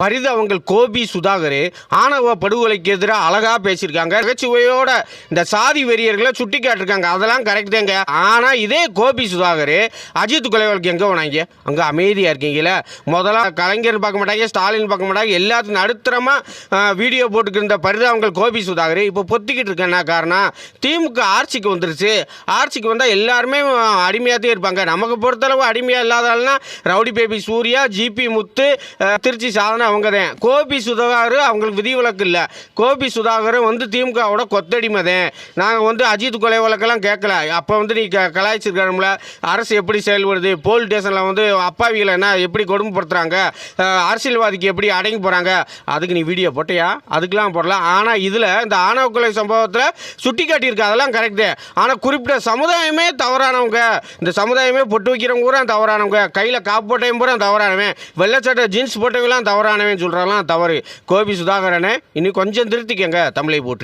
பரிதாபங்கள் கோபி சுதாகர் ஆணவ படுகொலைக்கு எதிராக அழகா பேசியிருக்காங்க. நகைச்சுவையோட இந்த சாதி வெறியர்களை சுட்டி காட்டிருக்காங்க. அதெல்லாம் கரெக்ட் தாங்க. ஆனால் இதே கோபி சுதாகர் அஜித் கொலை வழக்கு எங்கே போனாங்க? அங்கே அமைதியாக இருக்கீங்கள. முதல்ல கலைஞர் பார்க்க மாட்டாங்க, ஸ்டாலின் பார்க்க மாட்டாங்க, எல்லாத்தையும் நடுத்தரமாக வீடியோ போட்டுக்கிற பரிதாபங்கள் கோபி சுதாகர் இப்போ பொத்திக்கிட்டு இருக்கேன்னா காரணம் திமுக ஆட்சிக்கு வந்துருச்சு. ஆட்சிக்கு வந்தால் எல்லாருமே அடிமையாகத்தே இருப்பாங்க. நமக்கு பொறுத்தளவு அடிமையாக இல்லாதால்னா ரவுடி பேபி சூர்யா, ஜிபி முத்து, திருச்சி சாதனை அவங்க தான். கோபி சுதாகர் அவங்களுக்கு விதிவிலக்கு இல்லை. கோபி சுதாகர் திமுகவோட கொத்தடிமை தான். நாங்கள் அஜித் கொலை வழக்கெல்லாம் கேட்கல. அப்போ நீ கலாய்ச்சிருக்கோம்ல, அரசு எப்படி செயல்படுது, போலீஸ் ஸ்டேஷனில் அப்பாவிகளை என்ன எப்படி கொடுமைப்படுத்துகிறாங்க, அரசியல்வாதிக்கு எப்படி அடங்கி போகிறாங்க, அதுக்கு நீ வீடியோ போட்டியா? அதுக்கெல்லாம் போடலாம். ஆனால் இதில் இந்த ஆணவ கொலை சம்பவத்தில் சுட்டி காட்டியிருக்க அதெல்லாம் கரெக்டு. ஆனால் குறிப்பிட்ட சமுதாயமே தவறானவங்க. இந்த சமுதாயமே பொட்டு வைக்கிறவங்க பூரா தவறானவங்க, கையில் காப்பு போட்டையும் பூரா தவறானவன், வெள்ளச்சட்டை ஜீன்ஸ் போட்டவங்களாம் தவறானவன் சொல்கிறாங்களாம் தவறு. கோபி சுதாகரனை இன்னும் கொஞ்சம் திருத்திக்கங்க. தமிழை போற்றி.